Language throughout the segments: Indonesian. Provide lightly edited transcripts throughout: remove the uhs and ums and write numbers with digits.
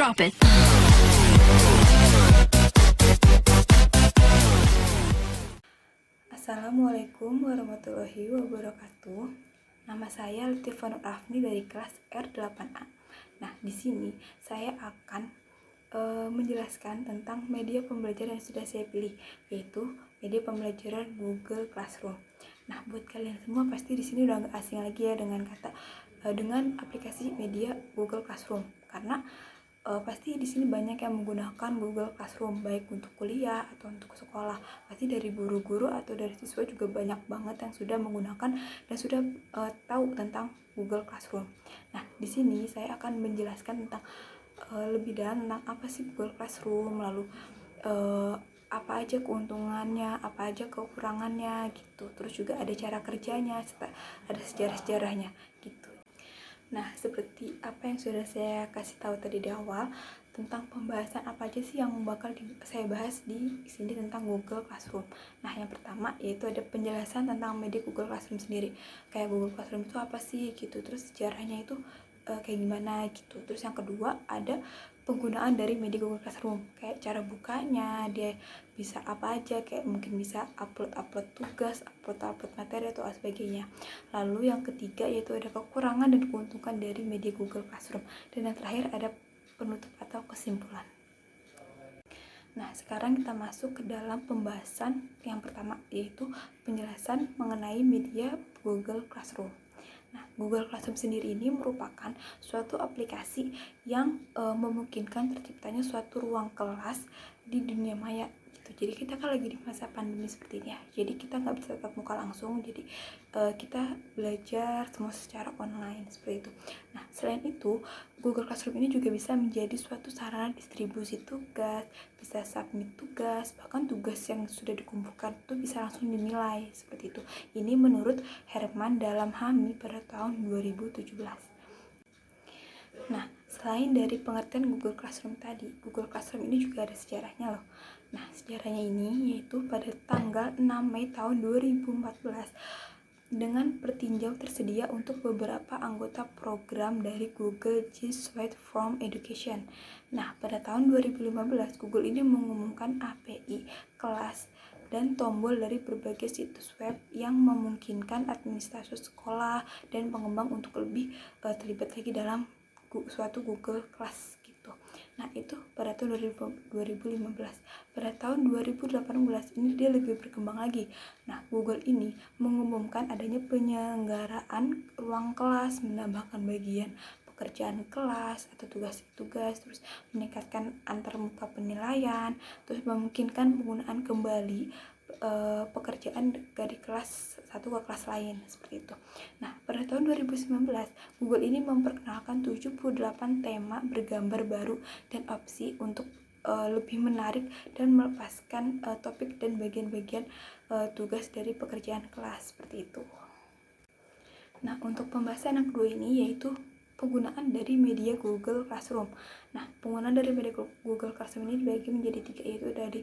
Drop it. Assalamualaikum warahmatullahi wabarakatuh. Nama saya Lutfi Nur Afni dari kelas R8A. Nah, di sini saya akan menjelaskan tentang media pembelajaran yang sudah saya pilih, yaitu media pembelajaran Google Classroom. Nah, buat kalian semua pasti di sini udah nggak asing lagi ya dengan aplikasi media Google Classroom, karena pasti di sini banyak yang menggunakan Google Classroom, baik untuk kuliah atau untuk sekolah. Pasti dari guru-guru atau dari siswa juga banyak banget yang sudah menggunakan dan sudah tahu tentang Google Classroom. Nah, di sini saya akan menjelaskan tentang lebih dalam tentang apa sih Google Classroom, lalu apa aja keuntungannya, apa aja kekurangannya gitu. Terus juga ada cara kerjanya, serta ada sejarah-sejarahnya gitu. Nah, seperti apa yang sudah saya kasih tahu tadi di awal, tentang pembahasan apa aja sih yang bakal saya bahas di sini tentang Google Classroom. Nah, yang pertama yaitu ada penjelasan tentang media Google Classroom sendiri. Kayak Google Classroom itu apa sih gitu, terus sejarahnya itu kayak gimana gitu. Terus yang kedua ada penggunaan dari media Google Classroom, kayak cara bukanya, dia bisa apa aja, kayak mungkin bisa upload tugas, upload materi atau sebagainya. Lalu yang ketiga yaitu ada kekurangan dan keuntungan dari media Google Classroom, dan yang terakhir ada penutup atau kesimpulan. Nah, sekarang kita masuk ke dalam pembahasan yang pertama, yaitu penjelasan mengenai media Google Classroom. Nah, Google Classroom sendiri ini merupakan suatu aplikasi yang memungkinkan terciptanya suatu ruang kelas di dunia maya gitu. Jadi kita kan lagi di masa pandemi seperti ini ya. Jadi kita nggak bisa tatap muka langsung. Jadi kita belajar semua secara online seperti itu. Nah, selain itu, Google Classroom ini juga bisa menjadi suatu sarana distribusi tugas, bisa submit tugas, bahkan tugas yang sudah dikumpulkan itu bisa langsung dinilai seperti itu. Ini menurut Herman dalam HAMI pada tahun 2017. Nah, selain dari pengertian Google Classroom tadi, Google Classroom ini juga ada sejarahnya loh. Nah, sejarahnya ini yaitu pada tanggal 6 Mei tahun 2014 dengan pertinjau tersedia untuk beberapa anggota program dari Google G Suite from Education. Nah, pada tahun 2015 Google ini mengumumkan API, kelas, dan tombol dari berbagai situs web yang memungkinkan administrator sekolah dan pengembang untuk lebih terlibat lagi dalam suatu Google Class gitu. Nah, itu pada tahun 2015. Pada tahun 2018 ini dia lebih berkembang lagi. Nah, Google ini mengumumkan adanya penyelenggaraan ruang kelas, menambahkan bagian pekerjaan kelas atau tugas-tugas, terus meningkatkan antarmuka penilaian, terus memungkinkan penggunaan kembali pekerjaan dari kelas satu ke kelas lain seperti itu. Nah, pada tahun 2019 Google ini memperkenalkan 78 tema bergambar baru dan opsi untuk lebih menarik dan melepaskan topik dan bagian-bagian tugas dari pekerjaan kelas seperti itu. Nah, untuk pembahasan yang kedua ini yaitu penggunaan dari media Google Classroom. Nah, penggunaan dari media Google Classroom ini dibagi menjadi tiga, yaitu dari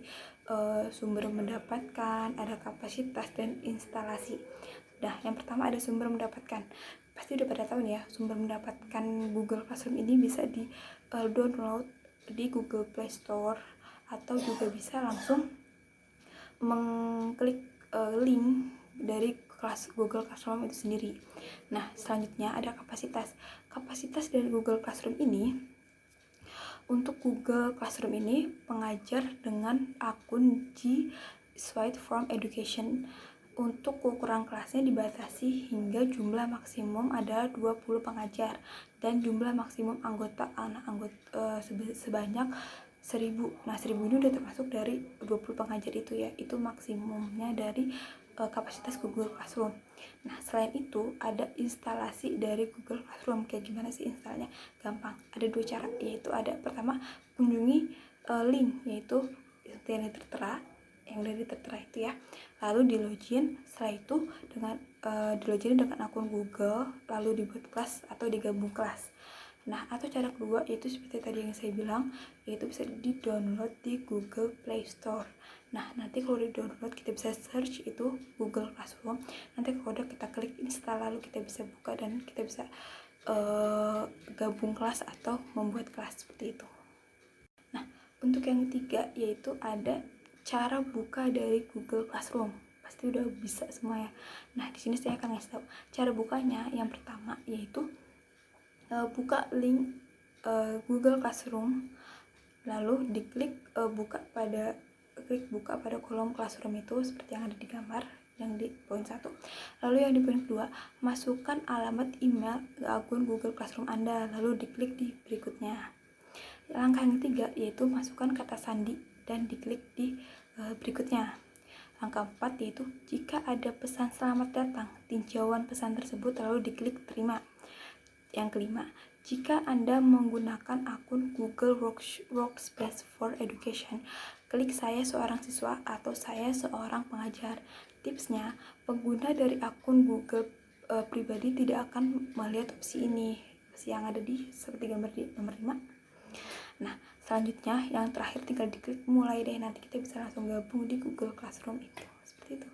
sumber mendapatkan, ada kapasitas, dan instalasi. Nah, yang pertama ada sumber mendapatkan. Pasti udah pada tahu ya, sumber mendapatkan Google Classroom ini bisa di download di Google Play Store, atau juga bisa langsung mengklik link dari kelas Google Classroom itu sendiri. Nah, selanjutnya ada kapasitas. Kapasitas dari Google Classroom ini, untuk Google Classroom ini pengajar dengan akun G Suite from Education. Untuk ukuran kelasnya dibatasi hingga jumlah maksimum adalah 20 pengajar dan jumlah maksimum anggota sebanyak 1000. Nah, 1000 ini udah termasuk dari 20 pengajar itu ya. Itu maksimumnya dari kapasitas Google Classroom. Nah, selain itu ada instalasi dari Google Classroom. Kayak gimana sih instalnya? Gampang. Ada dua cara, yaitu ada pertama kunjungi link, yaitu yang tertera itu ya. Lalu di login, setelah itu dengan di login dengan akun Google, lalu dibuat kelas atau digabung kelas. Nah, atau cara kedua yaitu seperti tadi yang saya bilang, yaitu bisa di-download di Google Play Store. Nah, nanti kalau di-download kita bisa search itu Google Classroom. Nanti kalau udah kita klik install, lalu kita bisa buka dan kita bisa gabung kelas atau membuat kelas seperti itu. Untuk yang ketiga yaitu ada cara buka dari Google Classroom. Pasti udah bisa semua ya. Nah, di sini saya akan ngasih tahu cara bukanya. Yang pertama yaitu buka link Google Classroom, lalu diklik buka pada kolom Classroom itu seperti yang ada di gambar yang di poin 1. Lalu yang di poin kedua, masukkan alamat email ke akun Google Classroom Anda, lalu diklik di berikutnya. Langkah yang ketiga yaitu masukkan kata sandi dan diklik di berikutnya. Langkah 4 yaitu jika ada pesan selamat datang, tinjauan pesan tersebut lalu diklik terima. Yang kelima, jika Anda menggunakan akun Google Workspace for Education, klik saya seorang siswa atau saya seorang pengajar. Tipsnya, pengguna dari akun Google pribadi tidak akan melihat opsi ini, opsi yang ada di seperti gambar di nomor 5. Nah, selanjutnya yang terakhir tinggal diklik mulai deh, nanti kita bisa langsung gabung di Google Classroom itu. Seperti itu.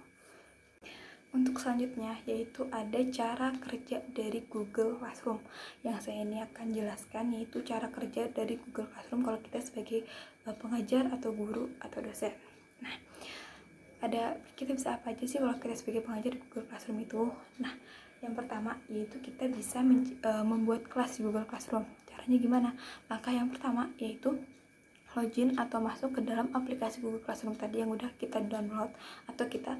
Untuk selanjutnya yaitu ada cara kerja dari Google Classroom. Yang saya ini akan jelaskan yaitu cara kerja dari Google Classroom kalau kita sebagai pengajar atau guru atau dosen. Nah, kita bisa apa aja sih kalau kita sebagai pengajar di Google Classroom itu? Nah, yang pertama yaitu kita bisa membuat kelas di Google Classroom. Caranya gimana? Langkah yang pertama yaitu login atau masuk ke dalam aplikasi Google Classroom tadi yang udah kita download, atau kita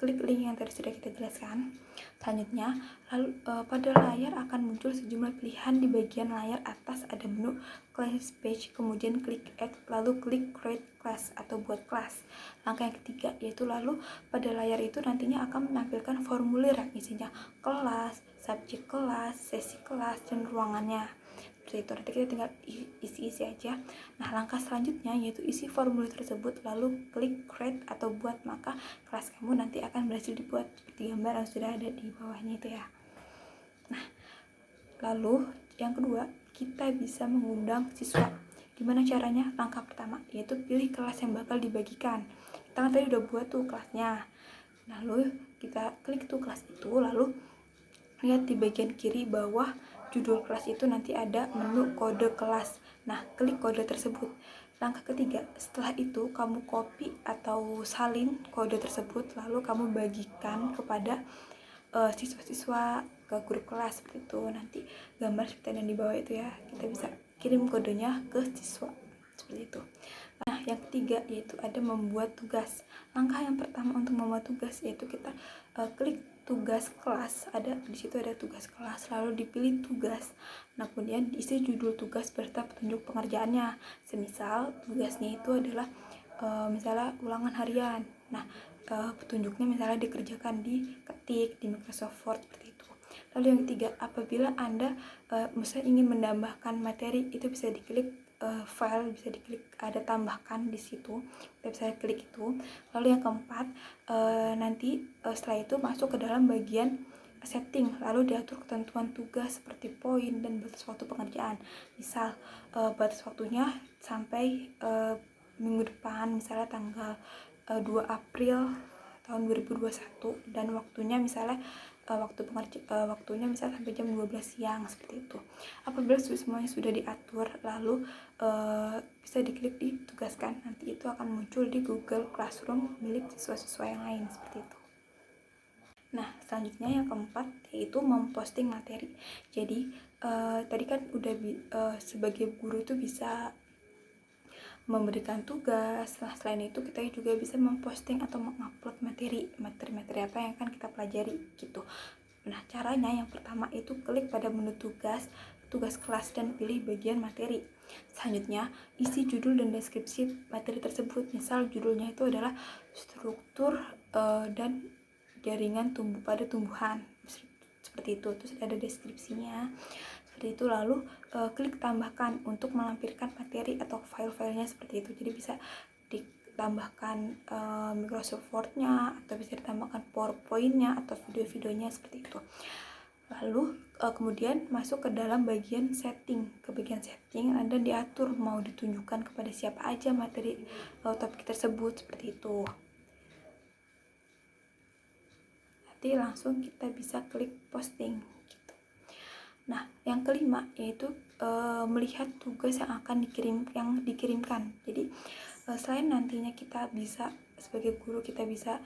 klik link yang tadi sudah kita jelaskan. Selanjutnya, lalu pada layar akan muncul sejumlah pilihan. Di bagian layar atas ada menu class page, kemudian klik add, lalu klik create class atau buat kelas. Langkah yang ketiga yaitu lalu pada layar itu nantinya akan menampilkan formulir yang isinya kelas, subjek kelas, sesi kelas, dan ruangannya. Seperti itu, nanti kita tinggal isi-isi aja. Nah, langkah selanjutnya yaitu isi formulir tersebut lalu klik create atau buat, maka kelas kamu nanti akan berhasil dibuat seperti gambar yang sudah ada di bawahnya itu ya. Nah, lalu yang kedua, kita bisa mengundang siswa. Gimana caranya? Langkah pertama yaitu pilih kelas yang bakal dibagikan. Kita kan tadi udah buat tuh kelasnya. Lalu kita klik tuh kelas itu, lalu lihat di bagian kiri bawah judul kelas itu nanti ada menu kode kelas. Nah, klik kode tersebut. Langkah ketiga, setelah itu kamu copy atau salin kode tersebut, lalu kamu bagikan kepada siswa-siswa ke grup kelas seperti itu. Nanti gambar seperti yang di bawah itu ya, kita bisa kirim kodenya ke siswa seperti itu. Nah, yang ketiga yaitu ada membuat tugas. Langkah yang pertama untuk membuat tugas yaitu kita klik tugas kelas, ada di situ ada tugas kelas, lalu dipilih tugas. Nah, kemudian diisi judul tugas serta petunjuk pengerjaannya. Semisal tugasnya itu adalah misalnya ulangan harian. Nah, petunjuknya misalnya dikerjakan di ketik di Microsoft Word seperti itu. Lalu yang ketiga, apabila Anda misalnya ingin menambahkan materi, itu bisa diklik file, bisa diklik ada tambahkan di situ, kita bisa klik itu. Lalu yang keempat, nanti setelah itu masuk ke dalam bagian setting, lalu diatur ketentuan tugas seperti poin dan batas waktu pengerjaan. Misal batas waktunya sampai minggu depan, misalnya tanggal 2 April tahun 2021, dan waktunya misalnya waktunya misalnya sampai jam 12 siang seperti itu. Apabila semuanya sudah diatur, lalu bisa diklik ditugaskan, nanti itu akan muncul di Google Classroom milik siswa-siswa yang lain seperti itu. Nah, selanjutnya yang keempat yaitu memposting materi. Jadi tadi kan udah sebagai guru itu bisa memberikan tugas. Nah, selain itu kita juga bisa memposting atau mengupload materi apa yang akan kita pelajari gitu. Nah, caranya yang pertama itu klik pada menu tugas kelas dan pilih bagian materi. Selanjutnya, isi judul dan deskripsi materi tersebut. Misal judulnya itu adalah struktur dan jaringan pada tumbuhan. Seperti itu. Terus ada deskripsinya. Seperti itu, lalu klik tambahkan untuk melampirkan materi atau file-filenya seperti itu. Jadi bisa ditambahkan Microsoft Word-nya, atau bisa ditambahkan PowerPoint-nya atau video-videonya seperti itu. Lalu kemudian masuk ke dalam bagian setting. Ke bagian setting Anda diatur mau ditunjukkan kepada siapa aja materi topik tersebut seperti itu. Nanti langsung kita bisa klik posting gitu. Nah, yang kelima yaitu melihat tugas yang dikirimkan. Jadi selain nantinya kita bisa sebagai guru kita bisa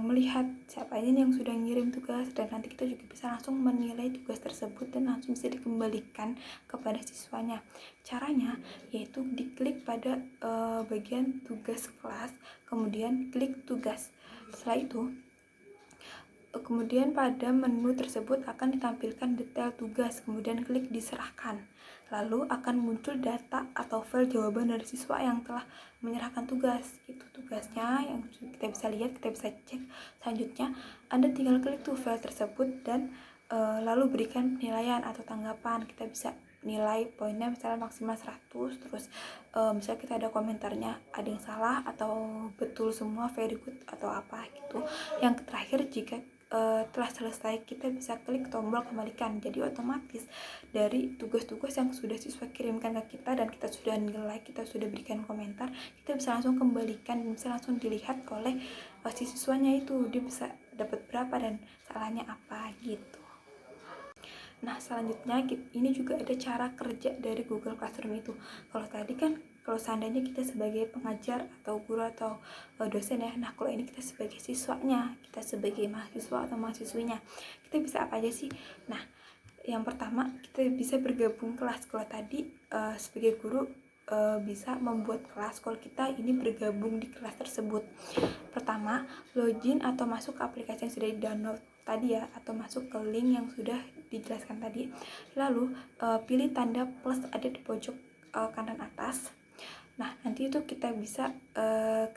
melihat siapa aja yang sudah ngirim tugas, dan nanti kita juga bisa langsung menilai tugas tersebut dan langsung bisa dikembalikan kepada siswanya. Caranya yaitu diklik pada bagian tugas kelas, kemudian klik tugas. Setelah itu kemudian pada menu tersebut akan ditampilkan detail tugas, kemudian klik diserahkan. Lalu akan muncul data atau file jawaban dari siswa yang telah menyerahkan tugas. Itu tugasnya yang kita bisa lihat, kita bisa cek. Selanjutnya Anda tinggal klik tuh file tersebut dan lalu berikan penilaian atau tanggapan. Kita bisa nilai poinnya misalnya maksimal 100, terus misalnya kita ada komentarnya, ada yang salah atau betul semua, very good atau apa gitu. Yang terakhir, jika telah selesai, kita bisa klik tombol kembalikan. Jadi otomatis dari tugas-tugas yang sudah siswa kirimkan ke kita dan kita sudah nilai, kita sudah berikan komentar, kita bisa langsung kembalikan, bisa langsung dilihat oleh si siswanya itu, dia bisa dapat berapa dan salahnya apa gitu. Nah, selanjutnya ini juga ada cara kerja dari Google Classroom itu. Kalau tadi kan kalau seandainya kita sebagai pengajar atau guru atau dosen ya, nah kalau ini kita sebagai siswanya, kita sebagai mahasiswa atau mahasiswinya, kita bisa apa aja sih? Nah, yang pertama kita bisa bergabung kelas. Kalau tadi sebagai guru bisa membuat kelas, kalau kita ini bergabung di kelas tersebut. Pertama, login atau masuk ke aplikasi yang sudah di-download tadi ya, atau masuk ke link yang sudah dijelaskan tadi. Lalu pilih tanda plus ada di pojok kanan atas. Nah, nanti itu kita bisa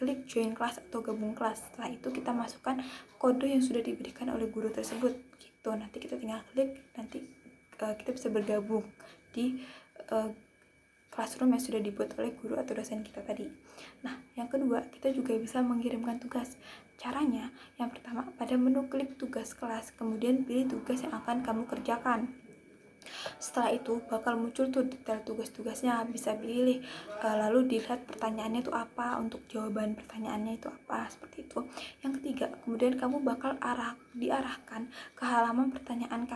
klik join kelas atau gabung kelas. Setelah itu kita masukkan kode yang sudah diberikan oleh guru tersebut gitu. Nanti kita tinggal klik, nanti kita bisa bergabung di classroom yang sudah dibuat oleh guru atau dosen kita tadi. Nah, yang kedua, kita juga bisa mengirimkan tugas. Caranya, yang pertama, pada menu klik tugas kelas, kemudian pilih tugas yang akan kamu kerjakan. Setelah itu bakal muncul tuh detail tugas-tugasnya, bisa pilih lalu dilihat pertanyaannya itu apa, untuk jawaban pertanyaannya itu apa, seperti itu. Yang ketiga, kemudian kamu bakal diarahkan ke halaman pertanyaan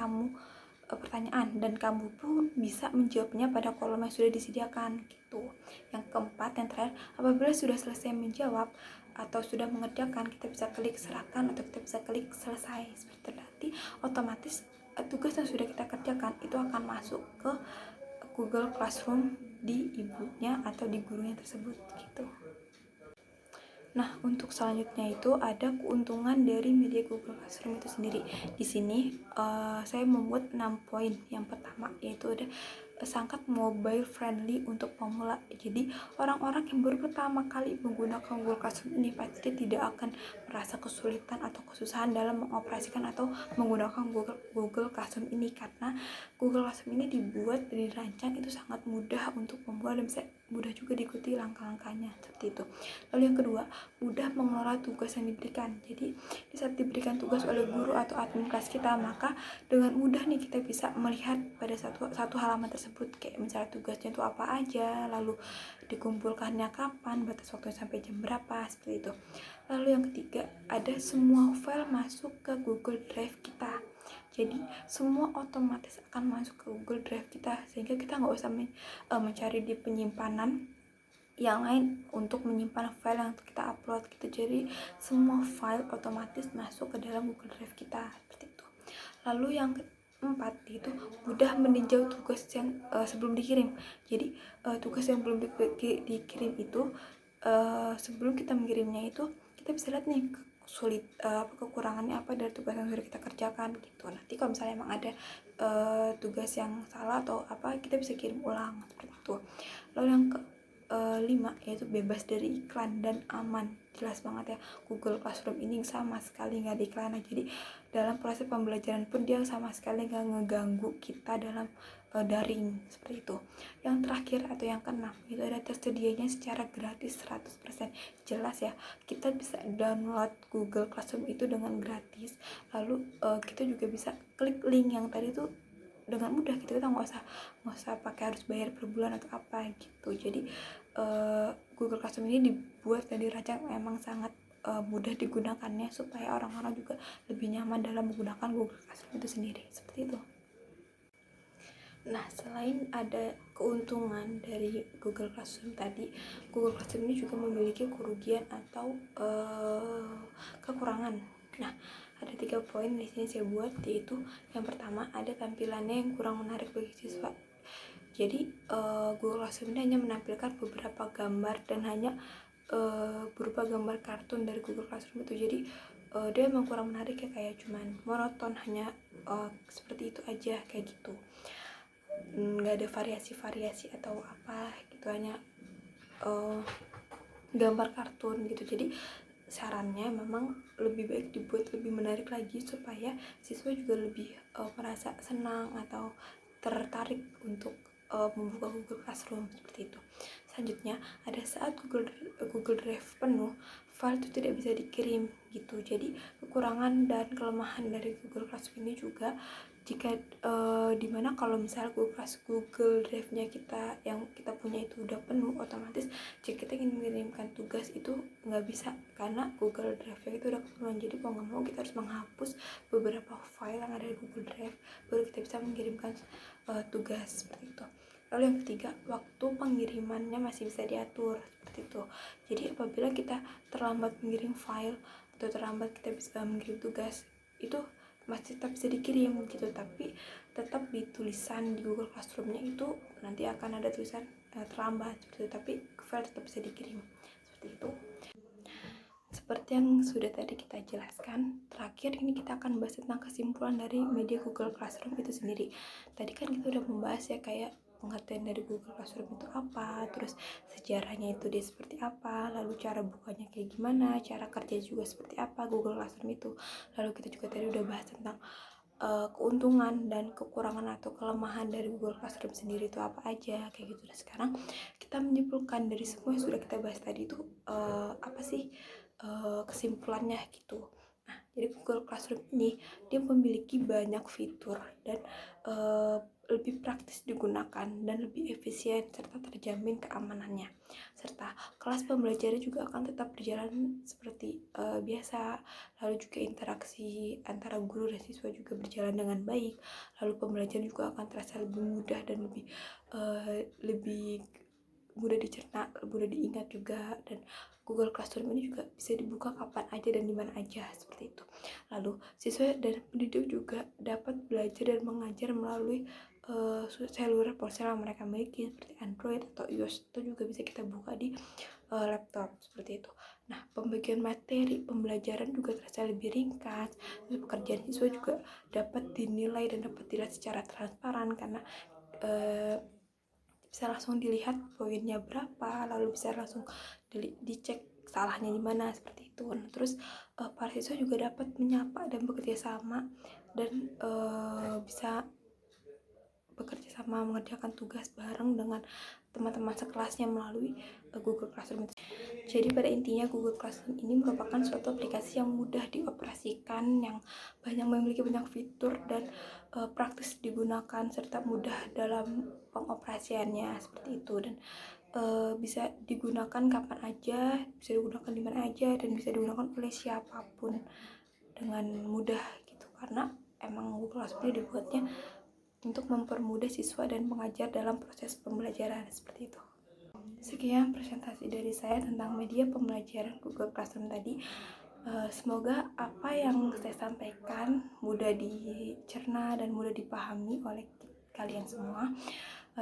dan kamu pun bisa menjawabnya pada kolom yang sudah disediakan gitu. Yang keempat, yang terakhir, apabila sudah selesai menjawab atau sudah mengerjakan, kita bisa klik serahkan atau kita bisa klik selesai. Seperti itu, nanti otomatis tugas yang sudah kita kerjakan itu akan masuk ke Google Classroom di ibunya atau di gurunya tersebut gitu. Nah, untuk selanjutnya itu ada keuntungan dari media Google Classroom itu sendiri. Di sini saya membuat 6 poin. Yang pertama yaitu ada sangat mobile friendly untuk pemula. Jadi orang-orang yang baru pertama kali menggunakan Google Classroom ini pasti tidak akan merasa kesulitan atau kesusahan dalam mengoperasikan atau menggunakan Google Classroom ini, karena Google Classroom ini dibuat dan dirancang itu sangat mudah untuk pemula dan bisa mudah juga diikuti langkah-langkahnya seperti itu. Lalu yang kedua, mudah mengelola tugas yang diberikan. Jadi di saat diberikan tugas oleh guru atau admin kelas kita, maka dengan mudah nih kita bisa melihat pada satu halaman tersebut, kayak misalnya tugasnya itu apa aja, lalu dikumpulkannya kapan, batas waktu sampai jam berapa, seperti itu. Lalu yang ketiga, ada semua file masuk ke Google Drive kita. Jadi semua otomatis akan masuk ke Google Drive kita, sehingga kita nggak usah mencari di penyimpanan yang lain untuk menyimpan file yang kita upload gitu. Jadi semua file otomatis masuk ke dalam Google Drive kita seperti itu. Lalu yang keempat itu mudah meninjau tugas yang sebelum dikirim. Jadi tugas yang belum dikirim itu sebelum kita mengirimnya itu kita bisa lihat nih kekurangannya apa dari tugas yang sudah kita kerjakan gitu. Nanti kalau misalnya emang ada tugas yang salah atau apa, kita bisa kirim ulang seperti itu. Lalu yang ke 5 yaitu bebas dari iklan dan aman. Jelas banget ya, Google Classroom ini sama sekali nggak ada iklan. Jadi dalam proses pembelajaran pun dia sama sekali nggak ngeganggu kita dalam daring seperti itu. Yang terakhir atau yang keenam itu ada tersedianya secara gratis 100%. Jelas ya, kita bisa download Google Classroom itu dengan gratis. Lalu kita juga bisa klik link yang tadi tuh dengan mudah gitu. Kita nggak usah pakai harus bayar per bulan atau apa gitu. Jadi Google Classroom ini dibuat dan dirancang memang sangat mudah digunakannya, supaya orang-orang juga lebih nyaman dalam menggunakan Google Classroom itu sendiri, seperti itu. Nah, selain ada keuntungan dari Google Classroom tadi, Google Classroom ini juga memiliki kerugian atau kekurangan. Nah, ada 3 poin di sini saya buat, yaitu yang pertama ada tampilannya yang kurang menarik bagi siswa. Jadi Google Classroom ini hanya menampilkan beberapa gambar dan hanya berupa gambar kartun dari Google Classroom itu. Jadi dia emang kurang menarik ya, kayak cuman monoton, hanya seperti itu aja kayak gitu. Nggak ada variasi-variasi atau apa gitu, hanya gambar kartun gitu. Jadi sarannya memang lebih baik dibuat lebih menarik lagi supaya siswa juga lebih merasa senang atau tertarik untuk membuka Google Classroom seperti itu. Selanjutnya, ada saat Google Drive penuh, file itu tidak bisa dikirim gitu. Jadi kekurangan dan kelemahan dari Google Classroom ini juga jika dimana kalau misalnya Google Drive-nya kita yang kita punya itu udah penuh, otomatis jika kita ingin mengirimkan tugas itu nggak bisa karena Google Drive-nya itu udah kepenuhan. Jadi mau nggak mau kita harus menghapus beberapa file yang ada di Google Drive baru kita bisa mengirimkan tugas seperti itu. Lalu yang ketiga, waktu pengirimannya masih bisa diatur seperti itu. Jadi apabila kita terlambat mengirim file atau terlambat kita bisa mengirim tugas, itu masih tetap bisa dikirim gitu, tapi tetap di tulisan di Google Classroom-nya itu nanti akan ada tulisan terlambat seperti itu, tapi file tetap bisa dikirim seperti itu. Seperti yang sudah tadi kita jelaskan, terakhir ini kita akan bahas tentang kesimpulan dari media Google Classroom itu sendiri. Tadi kan kita udah membahas ya, kayak pengertian dari Google Classroom itu apa, terus sejarahnya itu dia seperti apa, lalu cara bukanya kayak gimana, cara kerja juga seperti apa Google Classroom itu. Lalu kita juga tadi udah bahas tentang keuntungan dan kekurangan atau kelemahan dari Google Classroom sendiri itu apa aja kayak gitu. Dan sekarang kita menyimpulkan dari semua yang sudah kita bahas tadi itu apa sih kesimpulannya gitu. Nah, jadi Google Classroom ini dia memiliki banyak fitur dan lebih praktis digunakan dan lebih efisien serta terjamin keamanannya. Serta kelas pembelajaran juga akan tetap berjalan seperti biasa. Lalu juga interaksi antara guru dan siswa juga berjalan dengan baik. Lalu pembelajaran juga akan terasa lebih mudah dan lebih mudah dicerna, mudah diingat juga. Dan Google Classroom ini juga bisa dibuka kapan aja dan di mana aja seperti itu. Lalu siswa dan pendidik juga dapat belajar dan mengajar melalui seluler ponsel yang mereka miliki seperti Android atau iOS, itu juga bisa kita buka di laptop seperti itu. Nah, pembagian materi pembelajaran juga terasa lebih ringkas. Terus pekerjaan siswa juga dapat dinilai dan dapat dilihat secara transparan karena bisa langsung dilihat poinnya berapa, lalu bisa langsung dicek salahnya di mana seperti itu. Nah, terus para siswa juga dapat menyapa dan bekerja sama dan bisa bekerja sama mengerjakan tugas bareng dengan teman-teman sekelasnya melalui Google Classroom. Jadi pada intinya Google Classroom ini merupakan suatu aplikasi yang mudah dioperasikan, yang memiliki banyak fitur dan praktis digunakan serta mudah dalam pengoperasiannya seperti itu. Dan bisa digunakan kapan aja, bisa digunakan di mana aja, dan bisa digunakan oleh siapapun dengan mudah gitu, karena emang Google Classroom ini dibuatnya untuk mempermudah siswa dan pengajar dalam proses pembelajaran seperti itu. Sekian presentasi dari saya tentang media pembelajaran Google Classroom tadi. Semoga apa yang saya sampaikan mudah dicerna dan mudah dipahami oleh kalian semua.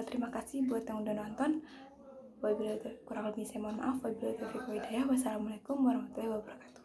Terima kasih buat yang udah nonton. Kurang lebih saya mohon maaf. Wassalamualaikum warahmatullahi wabarakatuh.